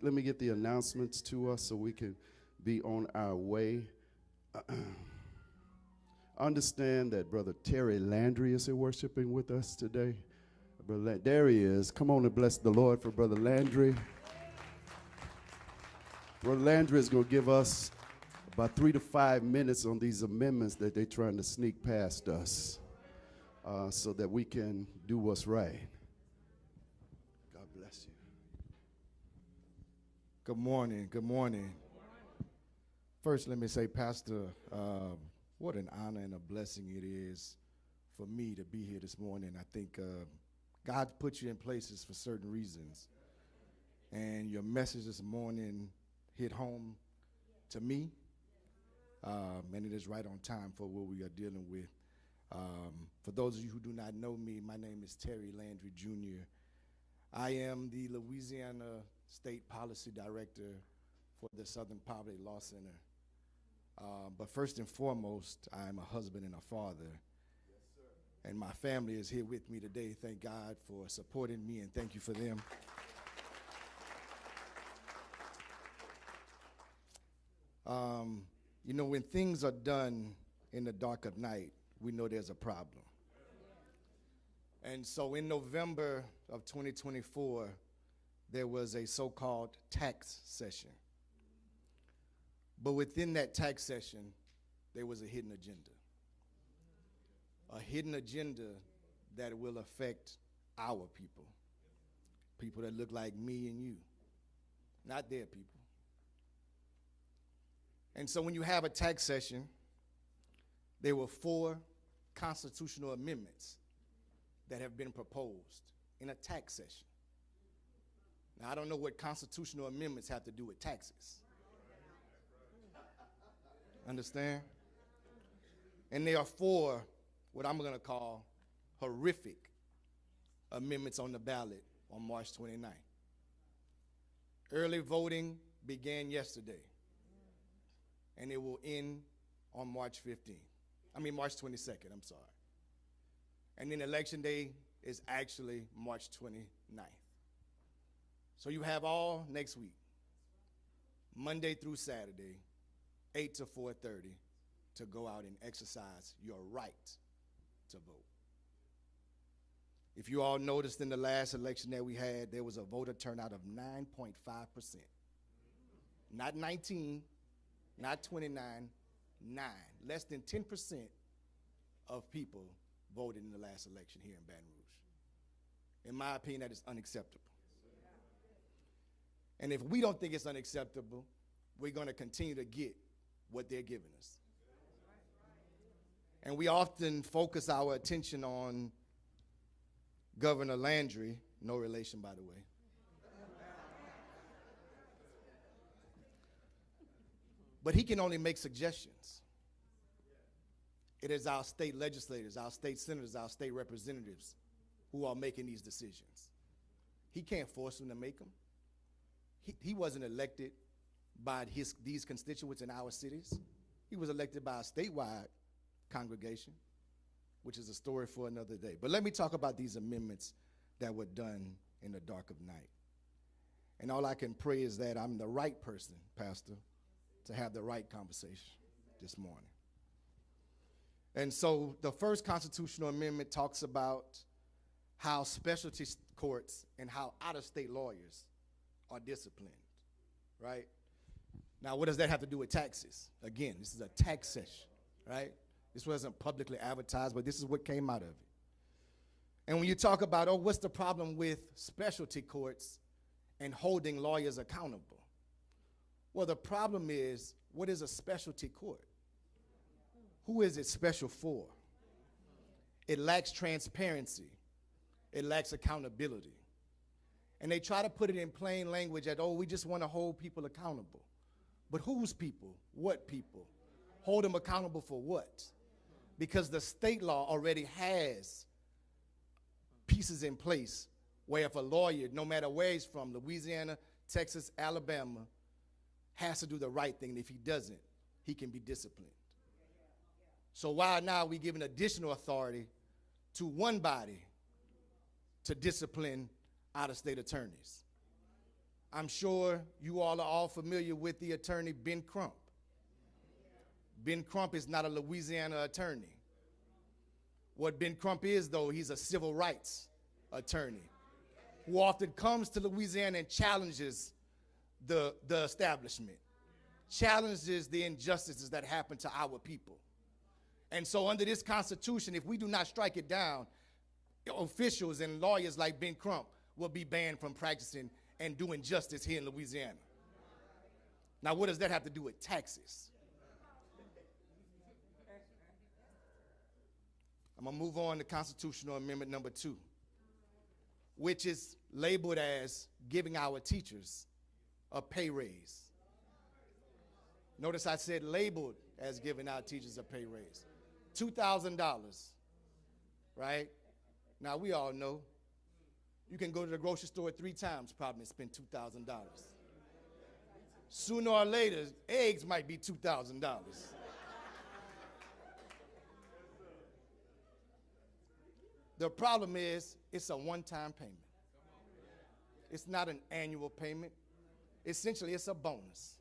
let me get the announcements to us so we can be on our way. Understand that Brother Terry Landry is here worshiping with us today. There he is. Come on and bless the Lord for Brother Landry. Brother Landry is going to give us about 3 to 5 minutes on these amendments that they're trying to sneak past us so that we can do what's right. God bless you. Good morning. Good morning. First, let me say, Pastor, what an honor and a blessing it is for me to be here this morning. I think God put you in places for certain reasons. And your message this morning hit home to me. And it is right on time for what we are dealing with. For those of you who do not know me, my name is Terry Landry Jr. I am the Louisiana State Policy Director for the Southern Poverty Law Center. But first and foremost, I am a husband and a father. Yes, sir. And my family is here with me today. Thank God for supporting me, and thank you for them. You know, when things are done in the dark of night, we know there's a problem. And so in November of 2024, there was a so-called tax session. But within that tax session, there was a hidden agenda. A hidden agenda that will affect our people. People that look like me and you, not their people. And so when you have a tax session, there were 4 constitutional amendments that have been proposed in a tax session. Now, I don't know what constitutional amendments have to do with taxes. Understand? And there are 4, what I'm going to call horrific amendments on the ballot on March 29th. Early voting began yesterday, and it will end on March 22nd, I'm sorry. And then election day is actually March 29th. So you have all next week, Monday through Saturday, 8 to 4:30, to go out and exercise your right to vote. If you all noticed in the last election that we had, there was a voter turnout of 9.5%. Not 19, not 29, 9. Less than 10% of people voted in the last election here in Baton Rouge. In my opinion, that is unacceptable. And if we don't think it's unacceptable, we're going to continue to get what they're giving us. And we often focus our attention on Governor Landry, no relation, by the way. But he can only make suggestions. It is our state legislators, our state senators, our state representatives who are making these decisions. He can't force them to make them. He wasn't elected by these constituents in our cities. He was elected by a statewide congregation, which is a story for another day. But let me talk about these amendments that were done in the dark of night. And all I can pray is that I'm the right person, Pastor, to have the right conversation this morning. And so the first constitutional amendment talks about how specialty courts and how out-of-state lawyers are disciplined, right? Now, what does that have to do with taxes? Again, this is a tax session, right? This wasn't publicly advertised, but this is what came out of it. And when you talk about, oh, what's the problem with specialty courts and holding lawyers accountable? Well, the problem is, what is a specialty court? Who is it special for? It lacks transparency. It lacks accountability. And they try to put it in plain language that, oh, we just want to hold people accountable. But whose people? What people? Hold them accountable for what? Because the state law already has pieces in place where if a lawyer, no matter where he's from, Louisiana, Texas, Alabama, has to do the right thing. And if he doesn't, he can be disciplined. So why now are we giving additional authority to one body to discipline out-of-state attorneys? I'm sure you all are all familiar with the attorney Ben Crump. Ben Crump is not a Louisiana attorney. What Ben Crump is, though, he's a civil rights attorney who often comes to Louisiana and challenges the establishment, challenges the injustices that happen to our people. And so under this Constitution, if we do not strike it down, officials and lawyers like Ben Crump will be banned from practicing and doing justice here in Louisiana. Now, what does that have to do with taxes? I'm going to move on to Constitutional Amendment number 2, which is labeled as giving our teachers a pay raise. Notice I said labeled as giving our teachers a pay raise. $2,000, right? Now, we all know you can go to the grocery store 3 times probably and spend $2,000. Sooner or later, eggs might be $2,000. The problem is, it's a one-time payment. It's not an annual payment. Essentially, it's a bonus.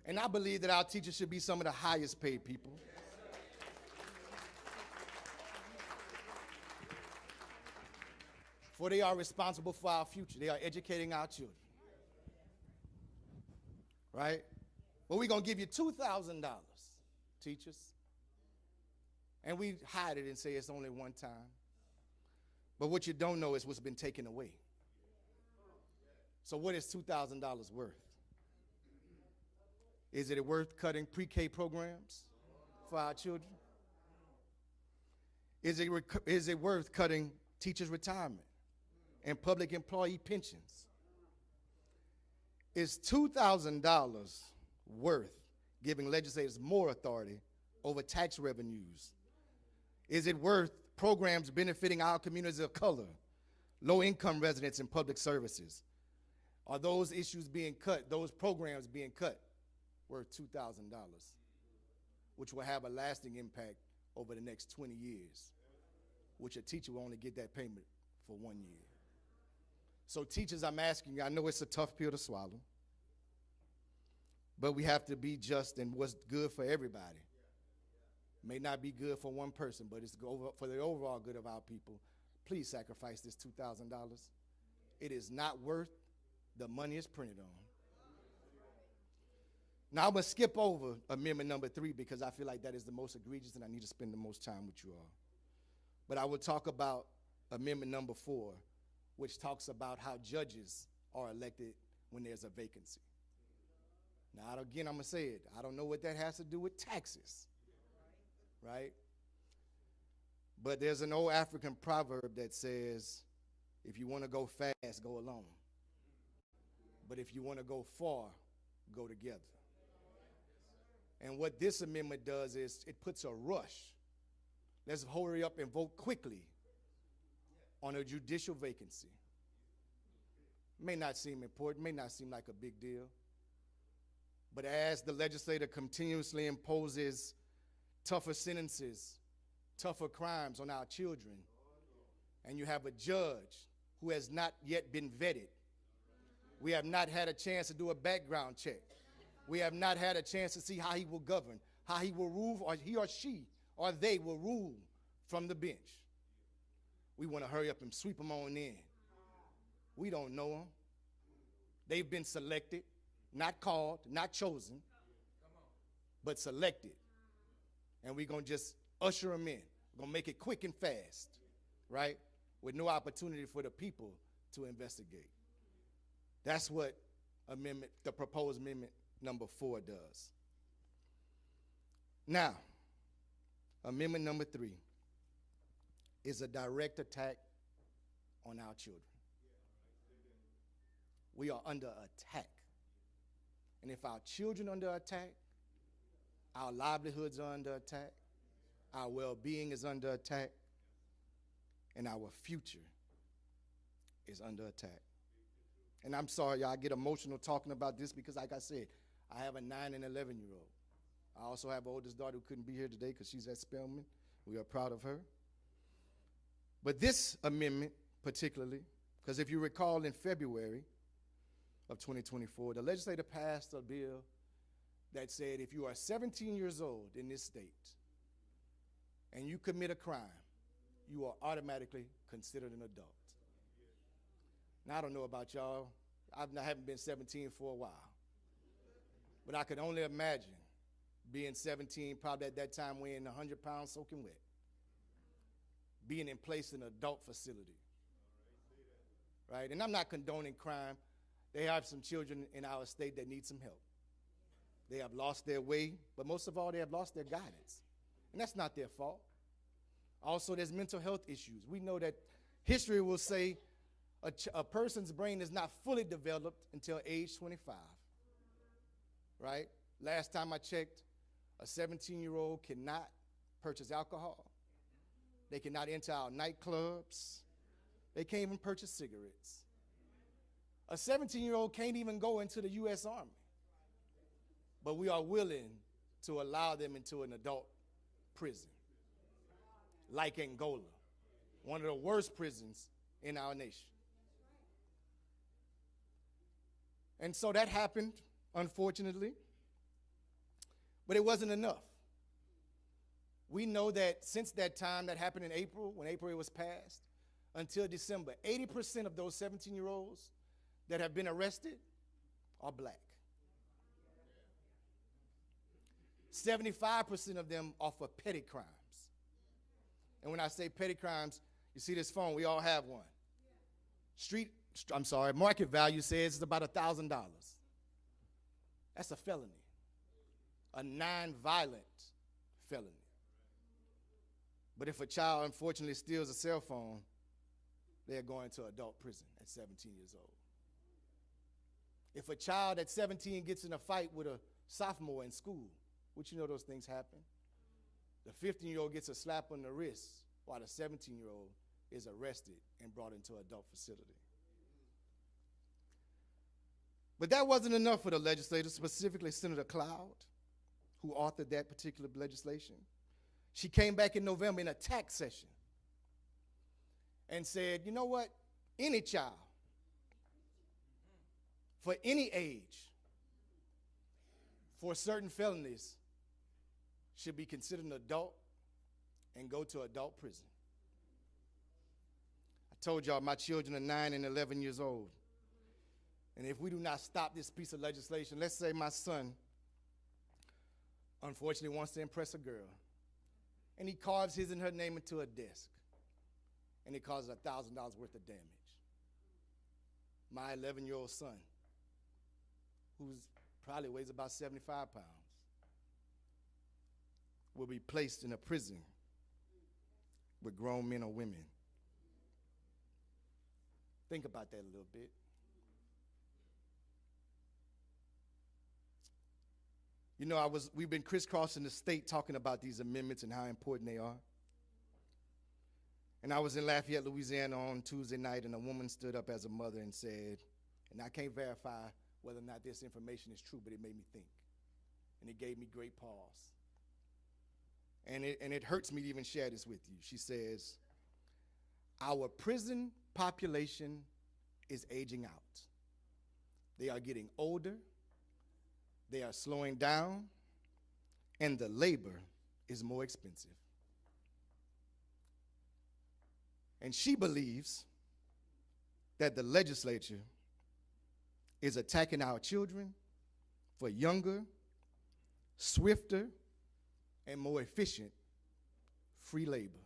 And I believe that our teachers should be some of the highest paid people. For they are responsible for our future. They are educating our children. Right? Well, we're going to give you $2,000, teachers. And we hide it and say it's only one time. But what you don't know is what's been taken away. So what is $2,000 worth? Is it worth cutting pre-K programs for our children? Is it worth cutting teachers' retirement and public employee pensions? Is $2,000 worth giving legislators more authority over tax revenues? Is it worth programs benefiting our communities of color, low-income residents, and public services? Are those issues being cut, those programs being cut, worth $2,000, which will have a lasting impact over the next 20 years, which a teacher will only get that payment for 1 year? So teachers, I'm asking you, I know it's a tough pill to swallow, but we have to be just, and what's good for everybody may not be good for one person, but it's for the overall good of our people. Please sacrifice this $2,000. It is not worth the money it's printed on. Now I'm going to skip over amendment number 3 because I feel like that is the most egregious and I need to spend the most time with you all. But I will talk about amendment number 4, which talks about how judges are elected when there's a vacancy. Now, again, I'm going to say it. I don't know what that has to do with taxes, right? But there's an old African proverb that says, if you want to go fast, go alone. But if you want to go far, go together. And what this amendment does is it puts a rush. Let's hurry up and vote quickly on a judicial vacancy. May not seem important, may not seem like a big deal. But as the legislator continuously imposes tougher sentences, tougher crimes on our children, and you have a judge who has not yet been vetted, we have not had a chance to do a background check. We have not had a chance to see how he will govern, how he will rule, or he or she or they will rule from the bench. We want to hurry up and sweep them on in. We don't know them. They've been selected, not called, not chosen, but selected. And we're going to just usher them in. We're going to make it quick and fast, right? With no opportunity for the people to investigate. That's what the proposed amendment number 4 does. Now, amendment number 3 is a direct attack on our children. We are under attack. And if our children are under attack, our livelihoods are under attack, our well-being is under attack, and our future is under attack. And I'm sorry, y'all, I get emotional talking about this because, like I said, I have a 9 and 11-year-old. I also have an oldest daughter who couldn't be here today because she's at Spelman. We are proud of her. But this amendment particularly, because if you recall in February, of 2024, the legislature passed a bill that said if you are 17 years old in this state and you commit a crime, you are automatically considered an adult. Now, I don't know about y'all. I haven't been 17 for a while. But I could only imagine being 17, probably at that time weighing 100 pounds soaking wet, being in place in an adult facility, right? And I'm not condoning crime. They have some children in our state that need some help. They have lost their way, but most of all, they have lost their guidance. And that's not their fault. Also, there's mental health issues. We know that history will say a person's brain is not fully developed until age 25, right? Last time I checked, a 17-year-old cannot purchase alcohol. They cannot enter our nightclubs. They can't even purchase cigarettes. A 17-year-old can't even go into the U.S. Army. But we are willing to allow them into an adult prison, like Angola, one of the worst prisons in our nation. And so that happened, unfortunately, but it wasn't enough. We know that since that time, that happened in April, when April was passed, until December, 80% of those 17-year-olds that have been arrested are black. 75% of them are for petty crimes. And when I say petty crimes, you see this phone, we all have one. Market value says it's about $1,000. That's a felony, a non-violent felony. But if a child unfortunately steals a cell phone, they're going to adult prison at 17 years old. If a child at 17 gets in a fight with a sophomore in school, which you know those things happen, the 15-year-old gets a slap on the wrist while the 17-year-old is arrested and brought into an adult facility. But that wasn't enough for the legislators, specifically Senator Cloud, who authored that particular legislation. She came back in November in a tax session and said, you know what? Any child, for any age, for certain felonies, should be considered an adult and go to adult prison. I told y'all my children are 9 and 11 years old. And if we do not stop this piece of legislation, let's say my son unfortunately wants to impress a girl, and he carves his and her name into a desk, and it causes $1,000 worth of damage. My 11-year-old son, who probably weighs about 75 pounds, will be placed in a prison with grown men or women. Think about that a little bit. You know, we've been crisscrossing the state talking about these amendments and how important they are. And I was in Lafayette, Louisiana on Tuesday night, and a woman stood up as a mother and said, and I can't verify whether or not this information is true, but it made me think. And it gave me great pause. And it hurts me to even share this with you. She says, our prison population is aging out. They are getting older. They are slowing down, and the labor is more expensive. And she believes that the legislature is attacking our children for younger, swifter, and more efficient free labor.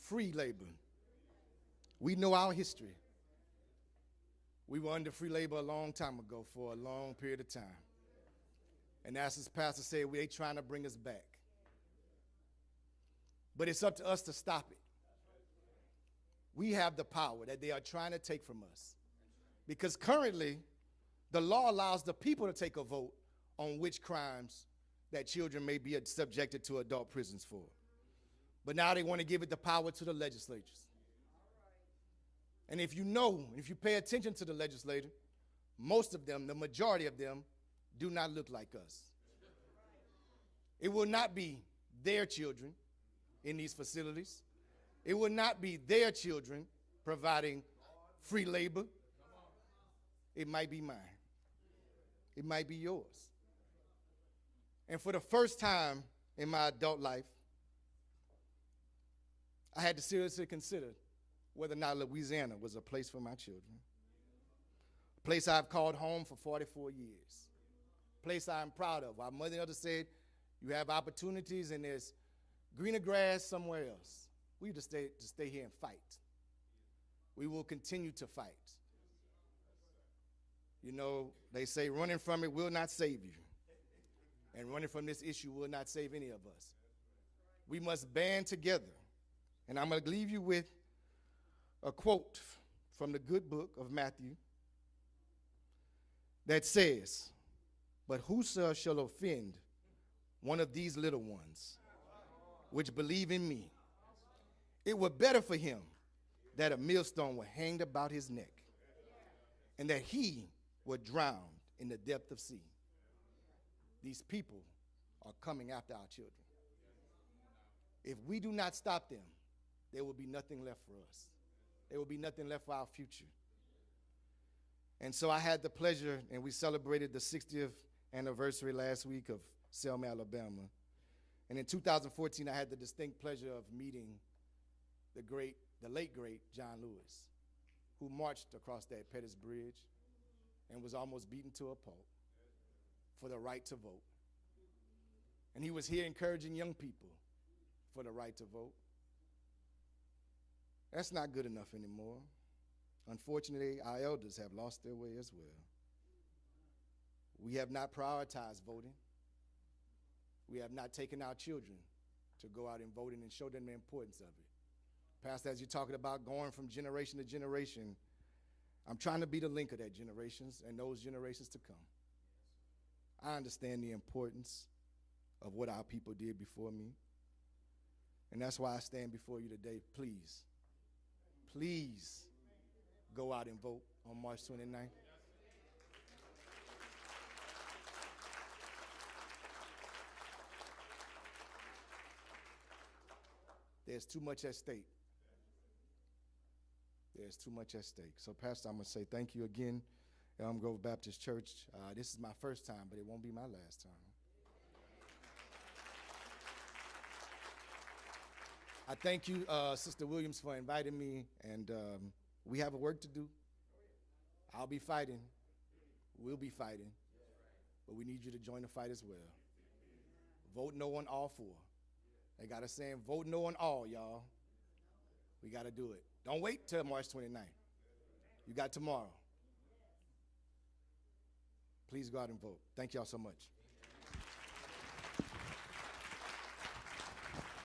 Free labor. We know our history. We were under free labor a long time ago for a long period of time. And as this pastor said, we ain't trying to bring us back. But it's up to us to stop it. We have the power that they are trying to take from us. Because currently, the law allows the people to take a vote on which crimes that children may be subjected to adult prisons for. But now they want to give it the power to the legislatures. And if you pay attention to the legislature, most of them, the majority of them, do not look like us. It will not be their children in these facilities. It will not be their children providing free labor. It might be mine. It might be yours. And for the first time in my adult life, I had to seriously consider whether or not Louisiana was a place for my children. A place I've called home for 44 years. A place I'm proud of. Our mother and others said, you have opportunities and there's greener grass somewhere else. We just stay here and fight. We will continue to fight. You know, they say running from it will not save you. And running from this issue will not save any of us. We must band together. And I'm going to leave you with a quote from the good book of Matthew that says, "But whoso shall offend one of these little ones, which believe in me, it were better for him that a millstone were hanged about his neck, and that he were drowned in the depth of sea." These people are coming after our children. If we do not stop them, there will be nothing left for us. There will be nothing left for our future. And so I had the pleasure, and we celebrated the 60th anniversary last week of Selma, Alabama. And in 2014, I had the distinct pleasure of meeting the late great John Lewis, who marched across that Pettus Bridge and was almost beaten to a pulp for the right to vote. And he was here encouraging young people for the right to vote. That's not good enough anymore. Unfortunately, our elders have lost their way as well. We have not prioritized voting. We have not taken our children to go out and vote and show them the importance of it. Pastor, as you're talking about going from generation to generation, I'm trying to be the link of that generations and those generations to come. I understand the importance of what our people did before me. And that's why I stand before you today. Please, please go out and vote on March 29th. There's too much at stake. There's too much at stake. So, Pastor, I'm going to say thank you again, Elm Grove Baptist Church. This is my first time, but it won't be my last time. I thank you, Sister Williams, for inviting me, and we have a work to do. I'll be fighting. We'll be fighting. But we need you to join the fight as well. Vote no on all four. They got us saying, vote no on all, y'all. We got to do it. Don't wait till March 29th. You got tomorrow. Please go out and vote. Thank y'all so much.